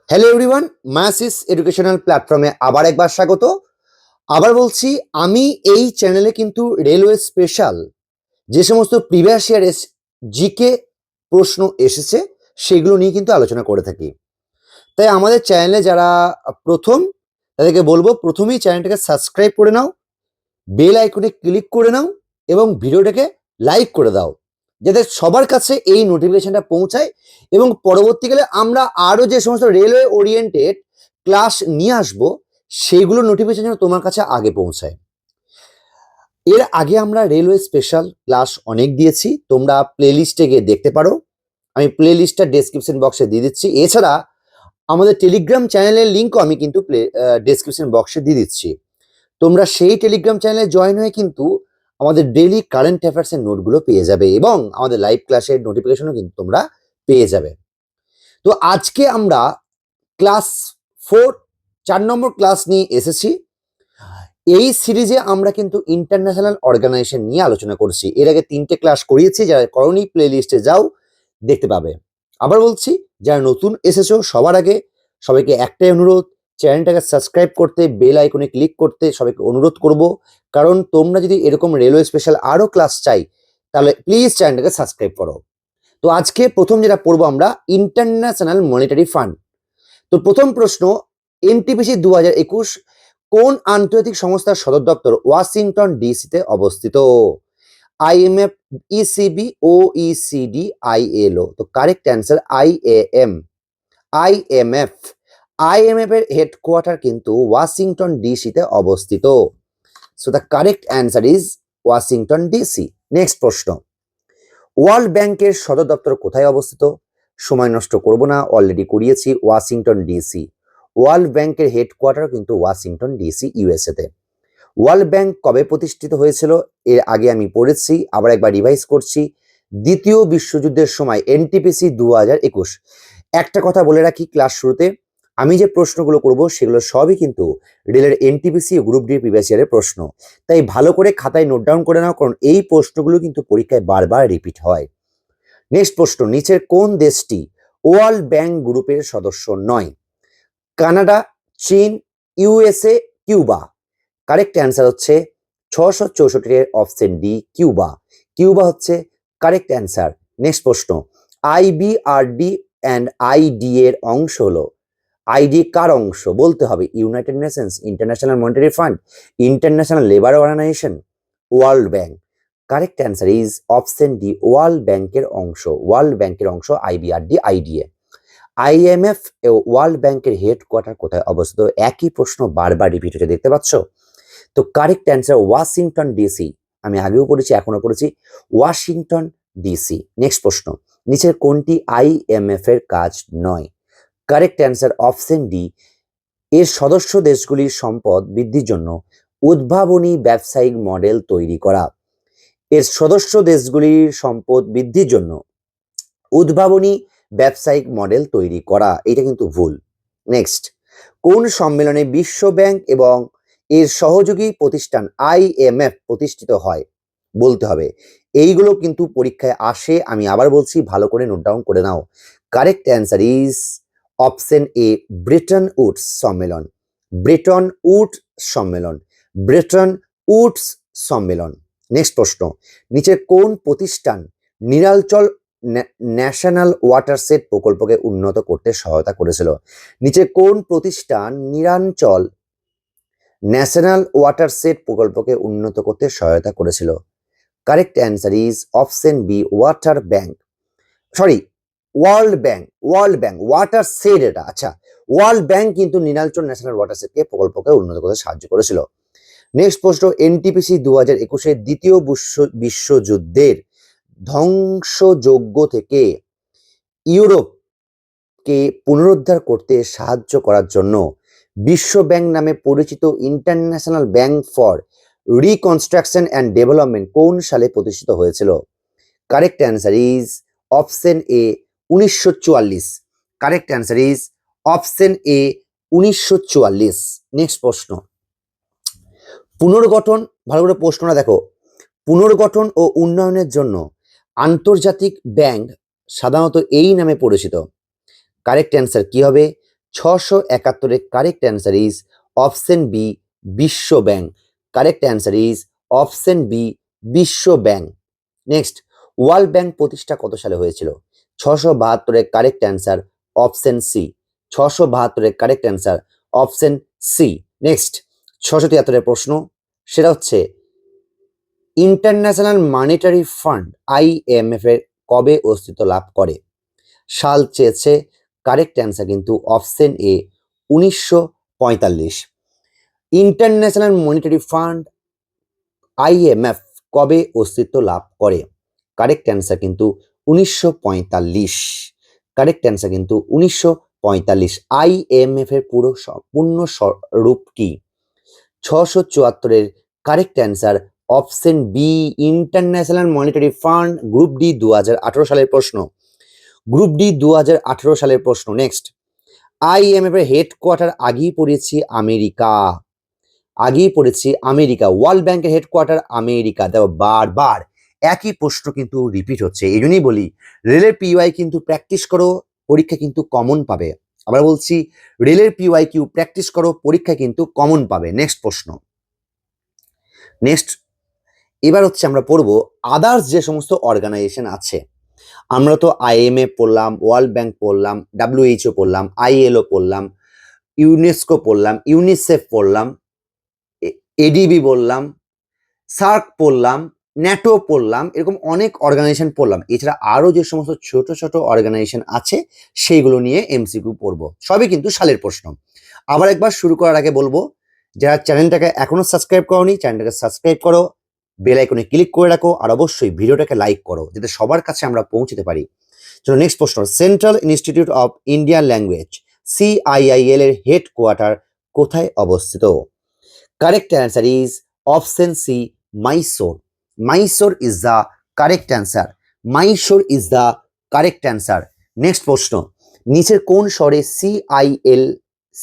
Hello everyone, meiosis educational প্ল্যাটফর্মে আবার একবার স্বাগত। আবার বলছি, আমি এই চ্যানেলে কিন্তু রেলওয়ে স্পেশাল যে সমস্ত প্রিভিয়াস ইয়ারের জিকে প্রশ্ন এসেছে সেগুলো নিয়ে কিন্তু আলোচনা করে থাকি। তাই আমাদের চ্যানেলে যারা প্রথম, তাদেরকে বলবো প্রথমেই চ্যানেলটাকে সাবস্ক্রাইব করে নাও, বেল আইকনে ক্লিক করে নাও এবং ভিডিওটাকে লাইক করে দাও, যাতে সবার কাছে এই নোটিফিকেশনটা পৌঁছায় এবং পরবর্তীকালে আমরা আরও যে সমস্ত রেলওয়ে ওরিয়েন্টেড ক্লাস নিয়ে আসবো সেগুলো নোটিফিকেশন যেন তোমার কাছে আগে পৌঁছায়। এর আগে আমরা রেলওয়ে স্পেশাল ক্লাস অনেক দিয়েছি, তোমরা প্লেলিস্টে গিয়ে দেখতে পারো। আমি প্লেলিস্টটা ডেসক্রিপশন বক্সে দিয়ে দিচ্ছি। এছাড়া আমাদের টেলিগ্রাম চ্যানেলের লিঙ্কও আমি কিন্তু ডেসক্রিপশন বক্সে দিয়ে দিচ্ছি। তোমরা সেই টেলিগ্রাম চ্যানেলে জয়েন হয়ে কিন্তু আমাদের ডেইলি কারেন্ট অ্যাফেয়ার্সের নোটগুলো পেয়ে যাবে এবং আমাদের লাইভ ক্লাসের নোটিফিকেশনও কিন্তু তোমরা পেয়ে যাবে। তো আজকে আমরা ক্লাস 4 4 নম্বর ক্লাস নিয়ে এসেছি। এই সিরিজে আমরা কিন্তু ইন্টারন্যাশনাল অর্গানাইজেশন নিয়ে আলোচনা করছি। এর আগে 3টে ক্লাস করিয়েছি, যারা করনি প্লে লিস্টে যাও, দেখতে পাবে। আবার বলছি, যারা নতুন এসেছো সবার আগে সবাইকে একটাই অনুরোধ, চ্যানেলটাকে সাবস্ক্রাইব করতে, বেল আইকনে ক্লিক করতে সবাইকে অনুরোধ করব। কারণ তোমরা যদি এরকম রেলওয়ে স্পেশাল আরও ক্লাস চাই তাহলে প্লিজ চ্যানেলটাকে সাবস্ক্রাইব করো। তো আজকে প্রথম যেটা পড়বো আমরা, ইন্টারন্যাশনাল মনিটারি ফান্ড। তো প্রথম প্রশ্ন, এনটিপিসি 2021 কোন আন্তর্জাতিক সংস্থার সদর দপ্তর ওয়াশিংটন ডিসিতে অবস্থিত? IMF, ECB, OECD, ILO. তো correct answer IAM, IMF. IMF এর হেডকোয়ার্টার কিন্তু ওয়াশিংটন ডিসিতে অবস্থিত। So the correct answer is Washington DC. Next প্রশ্ন, ওয়ার্ল্ড ব্যাংকের সদর দপ্তর কোথায় অবস্থিত? সময় নষ্ট করব না, অলরেডি করিয়েছি, ওয়াশিংটন ডিসি। ওয়ার্ল্ড ব্যাংকের হেডকোয়ার্টার কিন্তু ওয়াশিংটন ডিসি, ইউএসএতে। ওয়ার্ল্ড ব্যাংক কবে প্রতিষ্ঠিত হয়েছিল? এর আগে আমি পড়েছি, আবার একবার রিভাইজ করছি। দ্বিতীয় বিশ্বযুদ্ধের সময়, এনটিপিসি 2021। একটা কথা বলে রাখি ক্লাস শুরুতে, আমি যে প্রশ্নগুলো করব সেগুলো সবই কিন্তু রেলের এনটিপিসি ও গ্রুপ ডি প্রিভিয়াস ইয়ারের প্রশ্ন। তাই ভালো করে খাতায় নোট ডাউন করে নাও, কারণ এই প্রশ্নগুলো কিন্তু পরীক্ষায় বারবার রিপিট হয়। নেক্সট প্রশ্ন, নিচের কোন দেশটি ওয়ার্ল্ড ব্যাংক গ্রুপের সদস্য নয়? কানাডা, চীন, ইউএসএ, কিউবা। কারেক্ট অ্যান্সার হচ্ছে 664 এর অপশন ডি, কিউবা। কিউবা হচ্ছে কারেক্ট অ্যান্সার। নেক্সট প্রশ্ন, আইবিআরডি অ্যান্ড আইডি এর অংশ হলো, আইডি কার অংশ বলতে হবে? United Nations, International Monetary Fund, International Labour Organization, World Bank. Correct answer is option D, World ব্যাংকের অংশ। ওয়ার্ল্ড ব্যাংকের অংশ আইবিআরডি, আইডিএ। আইএমএফ ও ওয়ার্ল্ড ব্যাংকের হেডকোয়ার্টার কোথায় অবস্থিত? একই প্রশ্ন বারবার রিপিট হচ্ছে, দেখতে পাচ্ছ? তো কারেক্ট অ্যান্সার ওয়াশিংটন ডিসি। আমি আগেও পড়েছি, এখনো পড়েছি, ওয়াশিংটন ডিসি। নেক্সট প্রশ্ন, নিচের কোনটি আইএমএফ এর কাজ নয়? কারেক্ট অ্যান্সার অপশন ডি, এর সদস্য দেশগুলির সম্পদ বৃদ্ধির জন্য উদ্ভাবনী ব্যবসায়িক মডেল তৈরি করা। এর সদস্য দেশগুলির সম্পদ বৃদ্ধির জন্য উদ্ভাবনী ব্যবসায়িক মডেল তৈরি করা, এটা কিন্তু ভুল। নেক্সট, কোন সম্মেলনে বিশ্ব ব্যাংক এবং এর সহযোগী প্রতিষ্ঠান আইএমএফ প্রতিষ্ঠিত হয়? বলতে হবে। এইগুলো কিন্তু পরীক্ষায় আসে, আমি আবার বলছি, ভালো করে নোট ডাউন করে নাও। Correct answer is option A, Bretton Woods সম্মেলন। ব্রেটন উডস সম্মেলন, ব্রেটন উডস সম্মেলন। নেক্সট প্রশ্ন, নিচের কোন প্রতিষ্ঠান নীলাচল ন্যাশনাল ওয়াটার সেট প্রকল্পকে উন্নত করতে সহায়তা করেছিল? নিচে কোন প্রতিষ্ঠান নীলাচল ন্যাশনাল ওয়াটার সেট প্রকল্পকে উন্নত করতে সহায়তা করেছিল? Correct answer is option B, water bank, sorry World Bank. World Bank water set, এটা আচ্ছা, ওয়ার্ল্ড ব্যাংক কিন্তু নীলাচল ন্যাশনাল ওয়াটার সেটকে প্রকল্পকে উন্নত করতে সাহায্য করেছিল। নেক্সট প্রশ্ন, এনটিপিসি 2021 দ্বিতীয় বিশ্বযুদ্ধের ধ্বংসযজ্ঞ থেকে ইউরোপকে পুনরুদ্ধার করতে সাহায্য করার জন্য বিশ্ব ব্যাংক নামে পরিচিত international bank for reconstruction and development কোন সালে প্রতিষ্ঠিত হয়েছিল? Correct answer is option A, 1944। Correct answer is option A, 1944। Next প্রশ্ন, পুনর্গঠন, ভালো করে প্রশ্নটা দেখো, পুনর্গঠন ও উন্নয়নের জন্য আন্তর্জাতিক ব্যাংক সাধারণত এই নামে পরিচিত। কারেক্ট অ্যান্সার কি হবে? 671 correct answer is option B বিশ্ব bank. Correct answer is option B বিশ্ব ব্যাংক। নেক্সট, ওয়ার্ল্ড ব্যাংক প্রতিষ্ঠা কত সালে হয়েছিল? 672 correct answer option C. 672 correct answer option C. Next, 673 প্রশ্ন, সেটা হচ্ছে ইন্টারন্যাশনাল মনিটারি ফান্ড IMF এর কবে অস্তিত্ব লাভ করে? সাল চেয়েছে, কারেক্ট অ্যান্সার কিন্তু option A 1945। International Monetary fund IMF কবে অস্তিত্ব লাভ করে? কারেক্ট অ্যান্সার কিন্তু 1945। কারেক্ট অ্যান্সার কিন্তু 1945। IMF এর পূর্ণ রূপ কি? 674 correct answer option B International Monetary Fund. Group D 2018 সালের প্রশ্ন। গ্রুপ ডি 2018 সালের প্রশ্ন। নেক্সট, IMF এর হেডকোয়ার্টার আগেই পড়েছি আমেরিকা। ওয়ার্ল্ড ব্যাংকের হেডকোয়ার্টার আমেরিকা। দেখো বারবার একই প্রশ্ন কিন্তু রিপিট হচ্ছে, এই জন্যই বলি রেলের PY কিন্তু প্র্যাকটিস করো, পরীক্ষা কিন্তু কমন পাবে। আবার বলছি, রেলের PYQ প্র্যাকটিস করো, পরীক্ষা কিন্তু কমন পাবে। নেক্সট প্রশ্ন। নেক্সট, এবার হচ্ছে আমরা পড়বো আদার্স যে সমস্ত অর্গানাইজেশন আছে। আমরা তো IMF পড়লাম, ওয়ার্ল্ড ব্যাংক পড়লাম, WHO পড়লাম, ILO পড়লাম, ইউনেস্কো পড়লাম, ইউনিসেফ পড়লাম, ADB বললাম, সার্ক পড়লাম, ন্যাটো পড়লাম, এরকম অনেক অর্গানাইজেশন পড়লাম। এছাড়া আরও যে সমস্ত ছোট ছোট অর্গানাইজেশন আছে সেইগুলো নিয়ে MCQ পড়বো, সবই কিন্তু সালের প্রশ্ন। আবার একবার শুরু করার আগে বলবো, যারা চ্যানেলটাকে এখনো সাবস্ক্রাইব করোনি, চ্যানেলটাকে সাবস্ক্রাইব করো, বেল আইকনে ক্লিক করে রাখো, আর অবশ্যই ভিডিওটাকে লাইক করো যাতে সবার কাছে আমরা পৌঁছতে পারি। চলো নেক্সট প্রশ্ন। Central Institute of Indian language CIIL এর হেডকোয়ার্টার কোথায় অবস্থিত? Correct answer is option C Mysore. Mysore is the correct answer. Mysore is the correct answer. Next প্রশ্ন, নিচের কোন শহরে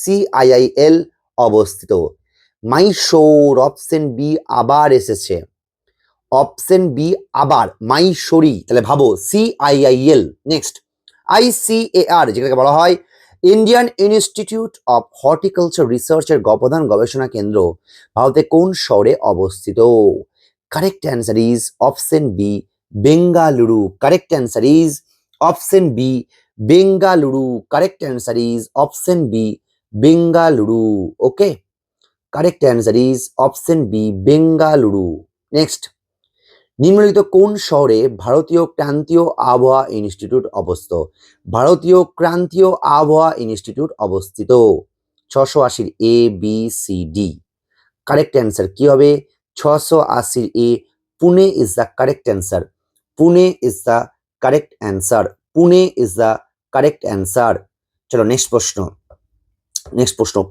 CIIL অবস্থিত? মাইসোর। অপশন বি আবার এসেছে, অপশন বি আবার মাইসোরি, তাহলে ভাবো CIIL। নেক্সট, ICAR যেটাকে বলা হয় ইন্ডিয়ান ইনস্টিটিউট অফ হর্টিকালচার রিসার্চের প্রধান গবেষণা কেন্দ্র ভারতে কোন শহরে অবস্থিত? Correct answer is option B Bengaluru. Correct answer is option B Bengaluru. Correct answer is option B Bengaluru. Okay, correct answer is option B Bengaluru. Next, নিম্নলিখিত কোন শহরে ভারতীয় ক্রান্তীয় আবহাওয়া ইনস্টিটিউট অবস্থিত? ভারতীয় ক্রান্তীয় আবহাওয়া ইনস্টিটিউট অবস্থিত। 680 ABCD। কারেক্ট অ্যান্সার কি হবে? 680 A। Pune is the correct answer. Pune is the correct answer. Pune is the correct answer. চলো নেক্সট প্রশ্ন।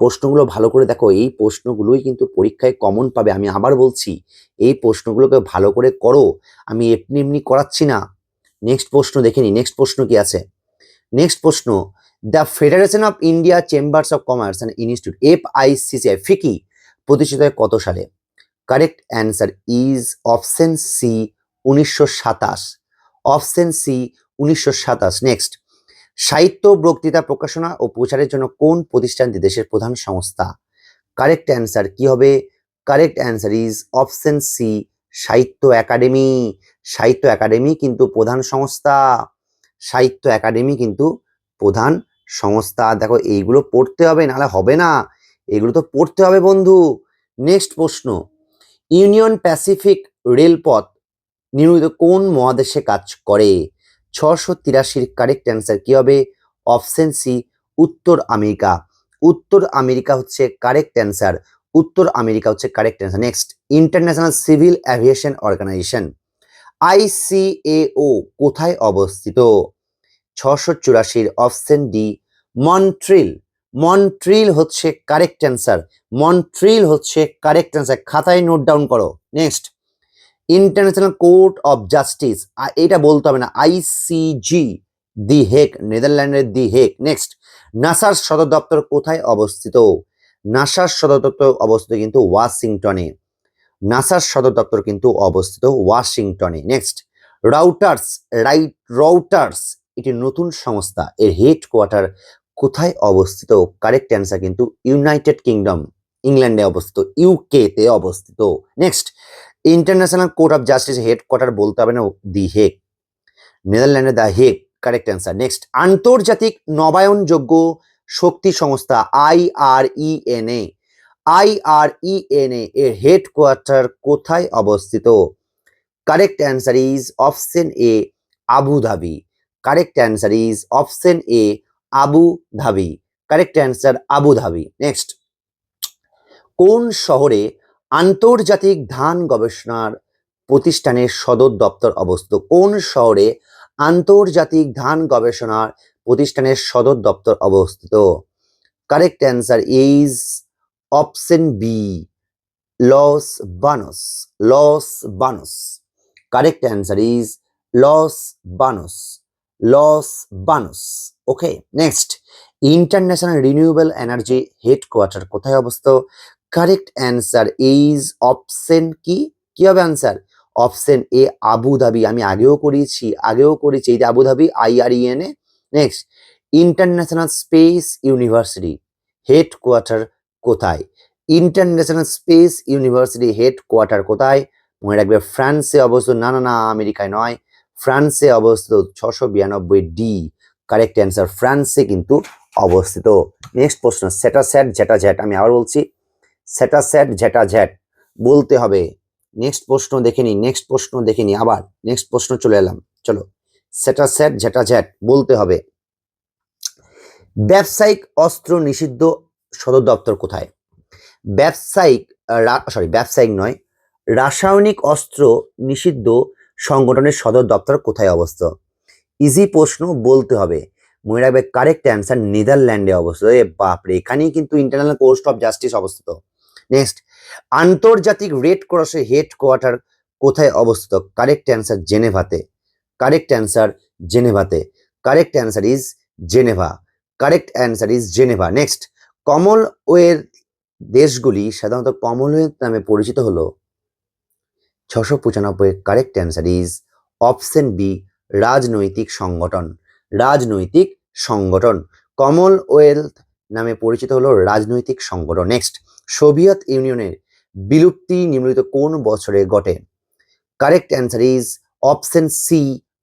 প্রশ্নগুলো ভালো করে দেখো, এই প্রশ্নগুলোই কিন্তু পরীক্ষায় কমন পাবে। আমি আবার বলছি, এই প্রশ্নগুলোকে ভালো করে করো, আমি এমনি এমনি করাচ্ছি না। নেক্সট প্রশ্ন দেখে নি। নেক্সট প্রশ্ন কি আছে? নেক্সট প্রশ্ন, the federation of India chambers of commerce and institute FICCI ফিকি প্রতিষ্ঠিত হয় কত সালে? Correct answer is option C 1927। Option C 1927। Next, সাহিত্য, বক্তৃতা, প্রকাশনা ও প্রচারের জন্য কোন প্রতিষ্ঠানটি দেশের প্রধান সংস্থা? কারেক্ট অ্যান্সার কি হবে? Correct answer is option C Sahitya Akademi. Sahitya Akademi কিন্তু প্রধান সংস্থা। সাহিত্য একাডেমি কিন্তু প্রধান সংস্থা। দেখো এইগুলো পড়তে হবে, নাহলে হবে না, এগুলো তো পড়তে হবে বন্ধু। নেক্সট প্রশ্ন, ইউনিয়ন প্যাসিফিক রেলপথ নিম্নলিখিত কোন মহাদেশে কাজ করে? 683 কারেক্ট অ্যান্সার কি হবে? অপশন সি উত্তর আমেরিকা। উত্তর আমেরিকা হচ্ছে কারেক্ট অ্যান্সার। উত্তর আমেরিকা হচ্ছে correct answer. Next, international civil aviation organisation ICAO কোথায় অবস্থিত? 684 অপশন ডি মন্ট্রিল। মন্ট্রিল হচ্ছে কারেক্ট অ্যান্সার। মন্ট্রিল হচ্ছে কারেক্ট অ্যান্সার, খাতায় নোট ডাউন করো। Next, international court of justice, এটা বলতে হবে না, ICJ দি হেগ, নেদারল্যান্ডের দি হেগ। নেক্সট, নাসার সদর দপ্তর কোথায় অবস্থিত? নাসার সদর দপ্তর অবস্থিত কিন্তু ওয়াশিংটনে। নাসার সদর দপ্তর কিন্তু অবস্থিত ওয়াশিংটনে। নেক্সট, রাউটার্স এটি নতুন সংস্থা, এর হেডকোয়ার্টার কোথায় অবস্থিত? কারেক্ট অ্যান্সার কিন্তু ইউনাইটেড কিংডম, ইংল্যান্ডে অবস্থিত, ইউকে তে অবস্থিত। Next, international court of justice headquarter বলতে হবে না, দি হেগ, নেদারল্যান্ডে the Hague, correct answer. Next, আন্তর্জাতিক নবায়নযোগ্য শক্তি সংস্থা IRENA, IRENA এর হেডকোয়ার্টার কোথায় অবস্থিত? Correct answer is option A, Abu Dhabi. Correct answer is option A, Abu Dhabi. Correct answer Abu Dhabi. Next, কোন শহরে আন্তর্জাতিক ধান গবেষণার প্রতিষ্ঠানের সদর দপ্তর অবস্থিত? কোন শহরে আন্তর্জাতিক ধান গবেষণার প্রতিষ্ঠানের সদর দপ্তর অবস্থিত? Correct answer is option B, Los Banos, Los Banos. Correct answer is Los Banos, Los Banos. Okay, next, international renewable energy headquarter কোথায় অবস্থিত? কারেক্ট অ্যান্সার ইজ অপশন কি, কি হবে answer? Option A, Abu Dhabi. আমি আগেও করেছি এই যে Abu Dhabi, IRENA। Next, international space university headquarter কোথায়? ইন্টারন্যাশনাল স্পেস ইউনিভার্সিটি হেডকোয়ার্টার কোথায়? মনে রাখবে ফ্রান্সে অবস্থিত। না না না, আমেরিকায় নয়, ফ্রান্সে অবস্থিত। 692 কারেক্ট অ্যান্সার, ফ্রান্সে কিন্তু অবস্থিত। নেক্সট প্রশ্ন, সেটা স্যাট ঝেটা ঝ্যাট, আমি আবার বলছি সেটা স্যাট ঝেটা ঝ্যাট বলতে হবে। নেক্সট প্রশ্ন দেখে নি, আবার নেক্সট প্রশ্ন চলে এলাম। চলো, সেটা স্যাট ঝেটা ঝ্যাট বলতে হবে। ব্যবসায়িক অস্ত্র নিষিদ্ধ সদর দপ্তর কোথায়? ব্যবসায়িক নয়, রাসায়নিক অস্ত্র নিষিদ্ধ সংগঠনের সদর দপ্তর কোথায় অবস্থিত? ইজি প্রশ্ন, বলতে হবে। মনে রাখবে কারেক্ট অ্যান্সার নেদারল্যান্ডে অবস্থিত। বাপরে, এখানেই কিন্তু ইন্টারন্যাশনাল কোর্ট অফ জাস্টিস অবস্থিত। নেক্সট, আন্তর্জাতিক রেড ক্রসের হেডকোয়ার্টার কোথায় অবস্থিত? কারেক্ট অ্যান্সার জেনেভাতে। কারেক্ট অ্যান্সার জেনেভাতে। Correct answer is Geneva. Correct answer is Geneva. Next, Commonwealth দেশগুলি সাধারণত কমনওয়েলথ নামে পরিচিত হলো 695। Correct answer is option B, রাজনৈতিক সংগঠন। রাজনৈতিক সংগঠন, কমনওয়েলথ নামে পরিচিত হলো রাজনৈতিক সংগঠন। নেক্সট, সোভিয়েত ইউনিয়নের বিলুপ্তি নিম্নলিখিত কোন বছরে ঘটে? Correct answer is option C,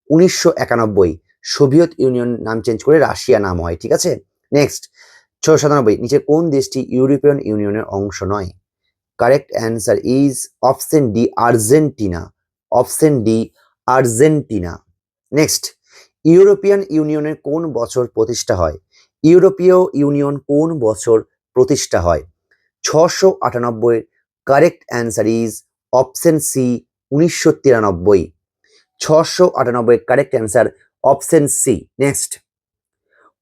1991। Soviet Union নাম চেঞ্জ করে রাশিয়া নাম হয়, ঠিক আছে। নেক্সট, 697, নিচে কোন দেশটি ইউরোপিয়ান ইউনিয়নের অংশ নয়? Correct answer is option D, Argentina. Option D, Argentina. Next, European ইউনিয়নের কোন বছর প্রতিষ্ঠা হয়? ইউরোপীয় ইউনিয়ন কোন বছর প্রতিষ্ঠা হয়? 698। Correct answer is option C, 1993। 698 correct answer, option C. Next,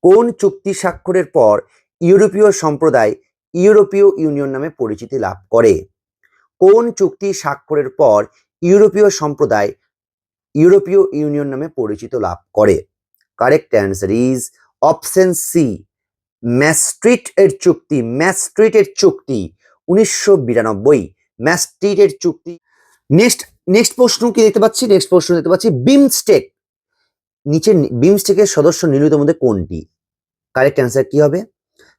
কোন চুক্তি স্বাক্ষরের পর ইউরোপীয় সম্প্রদায় ইউরোপীয় ইউনিয়ন নামে পরিচিতি লাভ করে? কোন চুক্তি স্বাক্ষরের পর ইউরোপীয় সম্প্রদায় ইউরোপীয় ইউনিয়ন নামে পরিচিত লাভ করে? Correct answer is option C, Maastricht এর চুক্তি। ম্যাস্ট্রিট এর চুক্তি 1992, ম্যাস্ট্রিট এর চুক্তি। নেক্সট প্রশ্ন কি দেখতে পাচ্ছি? বিমস্টেক, নিচে বিমস্টেকের সদস্য নিম্নলিখিতের মধ্যে কোনটি? কারেক্ট অ্যান্সার কি হবে?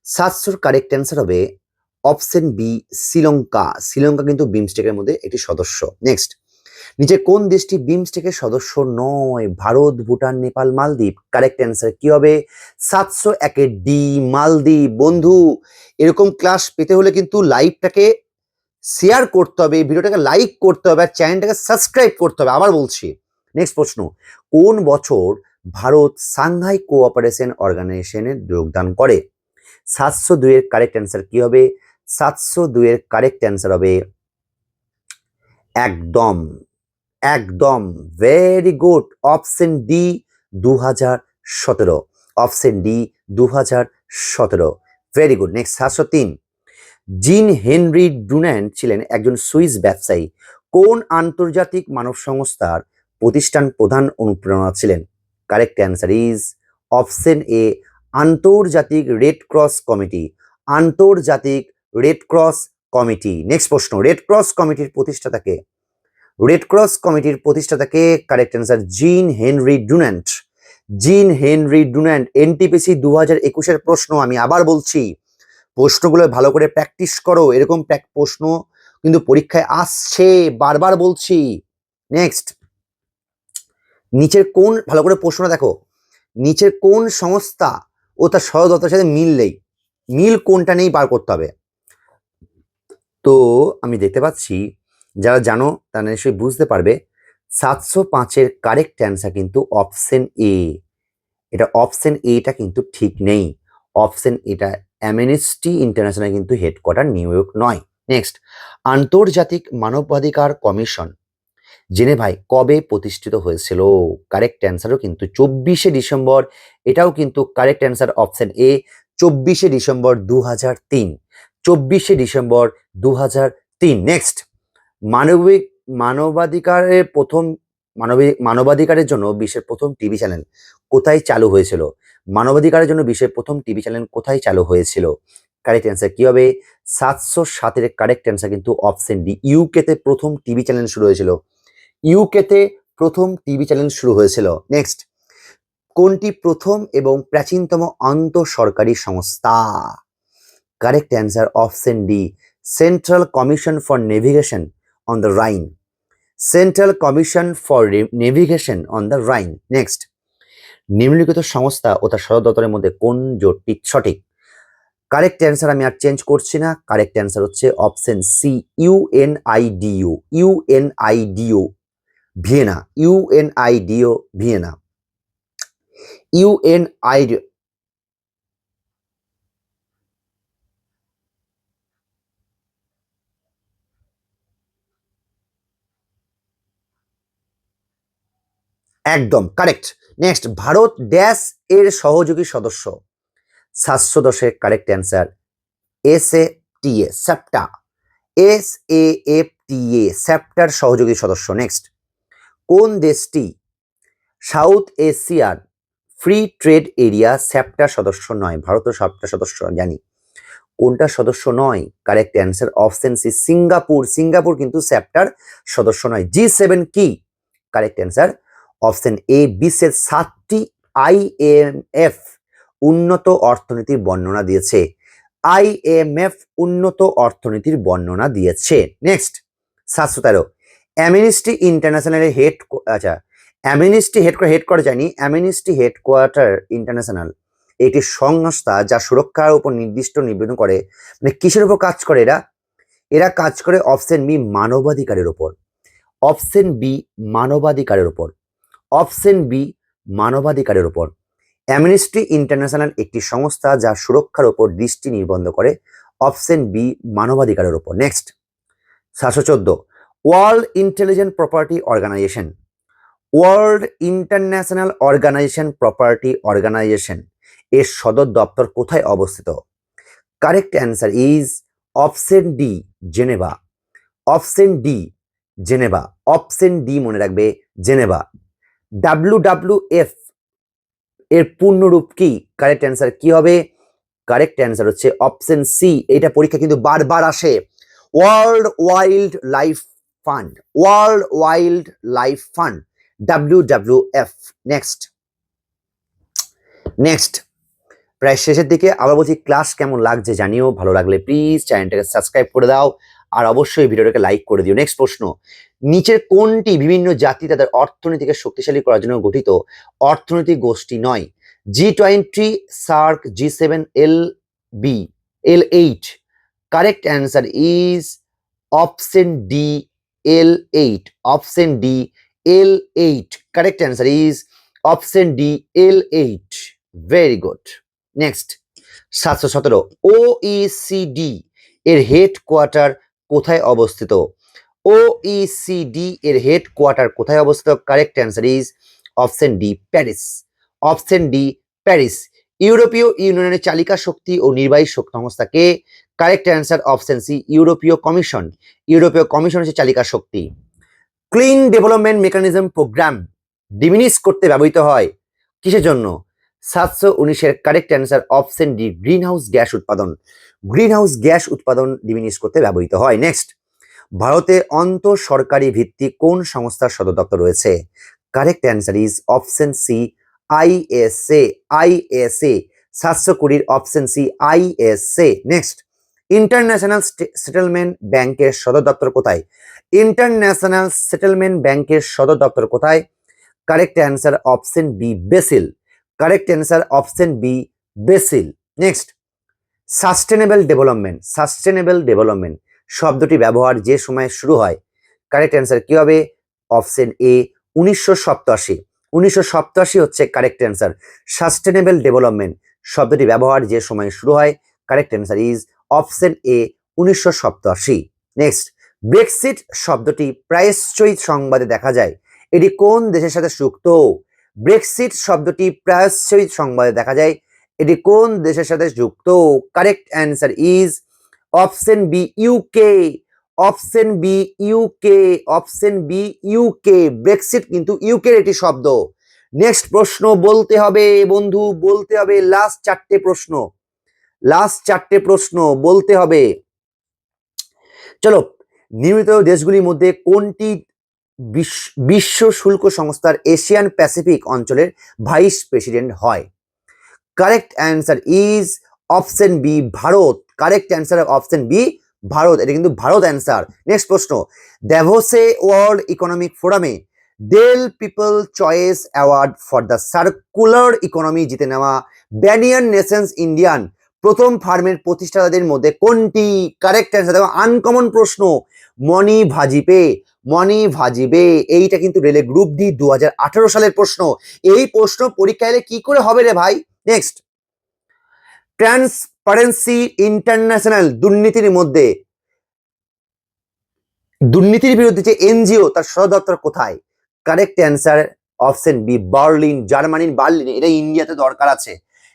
700 কারেক্ট অ্যান্সার হবে অপশন বি, শ্রীলঙ্কা। শ্রীলঙ্কা কিন্তু বিমস্টেকের মধ্যে একটি সদস্য। নেক্সট, নিচে কোন দেশটি বিমস্টেকের সদস্য নয়? ভারত, ভুটান, নেপাল, মালদ্বীপ। কারেক্ট অ্যান্সার কি হবে? 701 ডি, মালদ্বীপ। বন্ধু, এরকম ক্লাস পেতে হলে কিন্তু লাইভটাকে শেয়ার করতে হবে, ভিডিওটাকে লাইক করতে হবে, আর চ্যানেলটাকে সাবস্ক্রাইব করতে হবে। আবার বলছি, নেক্সট প্রশ্ন, কোন বছর ভারত সাংহাই কোঅপারেশন অর্গানাইজেশনে যোগদান করে? 702 এর কারেক্ট অ্যান্সার কি হবে? 702 এর কারেক্ট অ্যান্সার হবে একদম, একদম, very good, option D, 2017। Option D, 2017, very good. Next, 703, জিন হেনরি ডুন্যান্ট ছিলেন একজন সুইস ব্যবসায়ী। কোন আন্তর্জাতিক মানব সংস্থার প্রতিষ্ঠান প্রধান অনুপ্রেরণা ছিলেন? কারেক্ট অ্যান্সার ইজ অপশন এ, আন্তর্জাতিক রেড ক্রস কমিটি। আন্তর্জাতিক রেড ক্রস কমিটি। নেক্সট প্রশ্ন, রেড ক্রস কমিটির প্রতিষ্ঠাতাকে? রেড ক্রস কমিটির প্রতিষ্ঠাতাকে? কারেক্ট অ্যান্সার জিন হেনরি ডুন্যান্ট। জিন হেনরি ডুনান্ট, এনটিপিসি 2021-এর প্রশ্ন। আমি আবার বলছি, প্রশ্নগুলো ভালো করে প্র্যাকটিস করো, এরকম প্রশ্ন কিন্তু পরীক্ষায় আসছে, বারবার বলছি। নেক্সট, নিচের কোন, ভালো করে প্রশ্নটা দেখো, নিচের কোন সংস্থা ও তার সদর দপ্তরের সাথে মিল নেই, মিল কোনটা নেই বার করতে হবে। তো আমি দেখতে পাচ্ছি, যারা জানো তারা নিশ্চয়ই বুঝতে পারবে, 705-এর কারেক্ট অ্যান্সার কিন্তু অপশন এ। এটা অপশন এটা কিন্তু ঠিক নেই, অপশন এটা অ্যামনেস্টি ইন্টারন্যাশনাল কিন্তু হেডকোয়ার্টার নিউ ইয়র্ক নয়। নেক্সট, আন্তর্জাতিক মানবাধিকার কমিশন জেনেভায় কবে প্রতিষ্ঠিত হয়েছিল? কারেক্ট অ্যান্সারও কিন্তু 24শে ডিসেম্বর, এটাও কিন্তু কারেক্ট অ্যান্সার অপশন এ, 24শে ডিসেম্বর 2003, 24শে ডিসেম্বর 2003। নেক্সট, মানবিক মানবাধিকারের প্রথম মানবাধিকারের জন্য বিশ্বের প্রথম টিভি চ্যানেল কোথায় চালু হয়েছিল? মানবাধিকারের জন্য বিশ্বের প্রথম টিভি চ্যানেল কোথায় চালু হয়েছিল? কারেক্ট অ্যান্সার কি হবে? 707-এর কারেক্ট অ্যান্সার কিন্তু অপশন ডি, ইউকেতে প্রথম টিভি চ্যানেল শুরু হয়েছিল, ইউকেতে প্রথম টিভি চ্যানেল শুরু হয়েছিল। নেক্সট, কোনটি প্রথম এবং প্রাচীনতম আন্তঃসরকারি সংস্থা? Correct answer option D, central commission for navigation on the Rhine, central commission for navigation on the Rhine. Next, নিম্নলিখিত সংস্থা ও তার সদর দপ্তরের মধ্যে কোন জোটটি সঠিক? কারেক্ট অ্যান্সার আমি আর চেঞ্জ করছি না, কারেক্ট অ্যান্সার হচ্ছে option C, UNIDU, UNIDU Vienna, UNIDO Vienna, UNID. একদম কারেক্ট। নেক্সট, ভারত ড্যাশ এর সহযোগী সদস্য? 710-এর কারেক্ট অ্যান্সার এসএফটিএ, স্যাপ্টা, এসএএফটিএ, স্যাপ্টার সহযোগী সদস্য। নেক্সট, কোন দেশটি সাউথ এশিয়ার ফ্রি ট্রেড এরিয়া স্যাপ্টার সদস্য নয়? ভারতও স্যাপ্টার সদস্য জানি, কোনটা সদস্য নয়? Correct answer option C, Singapore, Singapore কিন্তু স্যাপ্টার সদস্য নয়। G7 কি? কারেক্ট অ্যান্সার অপশন এ, বিশ্বের 7টি আইএমএফ উন্নত অর্থনীতির বর্ণনা দিয়েছে, আইএমএফ উন্নত অর্থনীতির বর্ণনা দিয়েছে। নেক্সট, 713, অ্যামনেস্টি ইন্টারন্যাশনালের অ্যামনেস্টি হেডকোয়ার্টার জানি, অ্যামনেস্টি হেডকোয়ার্টার ইন্টারন্যাশনাল একটি সংস্থা যা সুরক্ষার উপর নির্দিষ্ট নিবেদন করে, মানে কিসের উপর কাজ করে এরা? এরা কাজ করে অপশন বি, মানবাধিকারের উপর, অপশন বি মানবাধিকারের উপর, অপশন বি মানবাধিকারের উপর। অ্যামনেস্টি ইন্টারন্যাশনাল একটি সংস্থা যা সুরক্ষার উপর দৃষ্টি নিবদ্ধ করে, অপশন বি মানবাধিকারের উপর। Next, 714, world intelligent property organisation, world international organisation property organisation এর সদর দপ্তর কোথায় অবস্থিত? Correct answer is option D, Geneva, option D Geneva, option D মনে রাখবে, জেনেভা। WWF এর পূর্ণরূপ কি? কারেক্ট অ্যান্সার কি হবে? কারেক্ট অ্যান্সার হচ্ছে অপশন সি, এটা পরীক্ষা কিন্তু বারবার আসে, world wild life fund, world wild life fund, WWF। Next, next, প্রায় শেষের দিকে আবার বলছি, ক্লাস কেমন লাগছে জানিও, ভালো লাগলে প্লিজ চ্যানেলটাকে সাবস্ক্রাইব করে দাও আর অবশ্যই ভিডিওটাকে লাইক করে দিও। নেক্সট প্রশ্ন, নিচের কোনটি বিভিন্ন জাতি তাদের অর্থনীতিকে শক্তিশালী করার জন্য গঠিত অর্থনৈতিক গোষ্ঠী নয়? G20, SAARC, G7, LB, L8। Correct answer is option D, L8, option D, L8। Correct answer is option D, L8। Very good. Next, 717, OECD এর হেডকোয়ার্টার কোথায় অবস্থিত? OECD এর হেডকোয়ার্টার কোথায় অবস্থিত? Correct answer is option D, Paris, option D, Paris. ইউরোপীয় ইউনিয়নের চালিকা শক্তি ও নির্বাহী সংস্থাকে? কারেক্ট অ্যান্সার অপশন সি, ইউরোপীয় কমিশন, ইউরোপীয় কমিশন হচ্ছে চালিকা শক্তি। Clean development mechanism program diminish করতে ব্যবহৃত হয় কিসের জন্য? 719-এর correct answer option D, green house gas উৎপাদন, গ্রিন হাউস গ্যাস উৎপাদন ডিমিনিশ করতে ব্যবহৃত হয়। নেক্সট, ভারতে আন্তঃসরকারি ভিত্তিক কোন সংস্থার সদর দপ্তর রয়েছে? Correct answer is option C, ISA, ISA 720 option C ISA. Next, international settlement ব্যাংকের সদর দপ্তর কোথায়? ইন্টারন্যাশনাল সেটেলমেন্ট ব্যাংকের সদর দপ্তর কোথায়? Correct answer option B Basel, correct answer option B Basel. Next, sustainable development, sustainable development শব্দটি ব্যবহার যে সময় শুরু হয়, কারেক্ট অ্যান্সার কি হবে? অপশন এ 1987, 1987 হচ্ছে কারেক্ট অ্যান্সার। সাস্টেনেবল ডেভেলপমেন্ট শব্দটি ব্যবহার যে সময় শুরু হয়, correct answer is option A 1987। Next, Brexit শব্দটি প্রায়শ্চয়ই সংবাদে দেখা যায়, এটি কোন দেশের সাথে যুক্ত? ব্রেক্সিট শব্দটি প্রায়শ্চয়ই সংবাদে দেখা যায়, এটি কোন দেশের সাথে যুক্ত? Correct answer is option B UK, option B UK, option B UK. Brexit কিন্তু ইউকের একটি শব্দ। নেক্সট প্রশ্ন বলতে হবে বন্ধু, বলতে হবে, লাস্ট 4টে প্রশ্ন, লাস্ট 4টে প্রশ্ন বলতে হবে। চলো, নিয়মিত দেশগুলির মধ্যে কোনটি বিশ্ব শুল্ক সংস্থার এশিয়ান প্যাসিফিক অঞ্চলের ভাইস প্রেসিডেন্ট হয়? Correct answer is option B Bharat, correct answer option B Bharat, এটা কিন্তু ভারত অ্যান্সার। নেক্সট প্রশ্ন, দ্যাভোসে ওয়ার্ল্ড ইকোনমিক ফোরামে ডেল people choice award for the circular economy জিতে নেওয়া ব্যানিয়ান নেশনস ইন্ডিয়ান প্রথম ফার্মের প্রতিষ্ঠাতাদের মধ্যে কোনটি? কারেক্ট অ্যান্সার দেখো, আনকমন প্রশ্ন, মনি ভাজিপে, মনি ভাজিবে। এইটা কিন্তু রেলে গ্রুপ ডি 2018 সালের প্রশ্ন। এই প্রশ্ন পরীক্ষা এলে কি করে হবে রে ভাই? নেক্সট, ট্রান্সপারেন্সি ইন্টারন্যাশনাল দুর্নীতির মধ্যে, দুর্নীতির বিরুদ্ধে যে এনজিও তার সদর দপ্তর কোথায়? Correct answer option B Berlin, জার্মানির বার্লিনে। এটা ইন্ডিয়াতে দরকার আছে,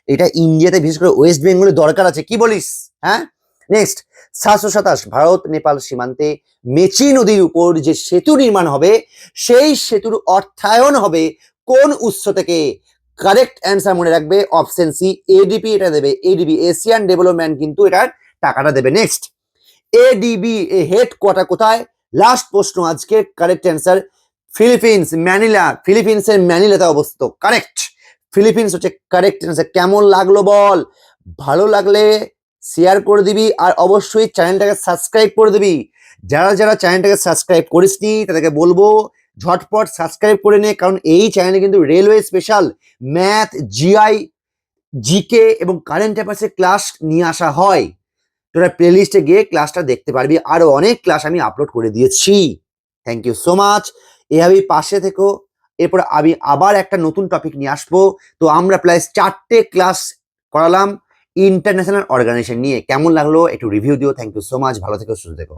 এটা ইন্ডিয়াতে বিশেষ করে ওয়েস্ট বেঙ্গলে দরকার আছে, কি বলিস? হ্যাঁ। নেক্সট, 727 ভারত নেপাল সীমান্তে মেচি নদীর উপর যে সেতু নির্মাণ হবে, সেই সেতুর অর্থায়ন হবে কোন উৎস থেকে? কারেক্ট অ্যান্সার মনে রাখবে অপশন সি এডিপি, এটা দেবে এডিবি, এশিয়ান ডেভেলপমেন্ট কিন্তু এটার টাকাটা দেবে। নেক্সট, এডিবি এ হেড কোয়ার্টার কোথায়? লাস্ট প্রশ্ন আজকে, কারেক্ট অ্যান্সার ফিলিপিন্স, ম্যানিলা, ফিলিপিন্সের ম্যানিলাতে অবস্থিত। কারেক্ট, ফিলিপিন্স হচ্ছে কারেক্ট অ্যান্সার। কেমন লাগলো বল? ভালো লাগলে শেয়ার করে দিবি, আর অবশ্যই চ্যানেলটাকে সাবস্ক্রাইব করে দিবি। যারা যারা চ্যানেলটাকে সাবস্ক্রাইব করিসনি তাদেরকে বলবো ঝটপট সাবস্ক্রাইব করে নে, কারণ এই চ্যানেলে কিন্তু railway special math, GI, GK এবং কারেন্ট অ্যাফেয়ার্সের ক্লাস নিয়ে আসা হয়। তোরা প্লেলিস্টে গিয়ে ক্লাসটা দেখতে পারবি, আরো অনেক ক্লাস আমি আপলোড করে দিয়েছি। থ্যাংক ইউ সো মাচ, এভাবেই পাশে থেকো। এরপর আমি আবার একটা নতুন টপিক নিয়ে আসবো। তো আমরা প্রায় 4টে ক্লাস করালাম ইন্টারন্যাশনাল অর্গানাইজেশন নিয়ে। কেমন লাগলো একটু রিভিউ দিও। থ্যাংক ইউ সো মাচ, ভালো থেকো, সুস্থ থেকো।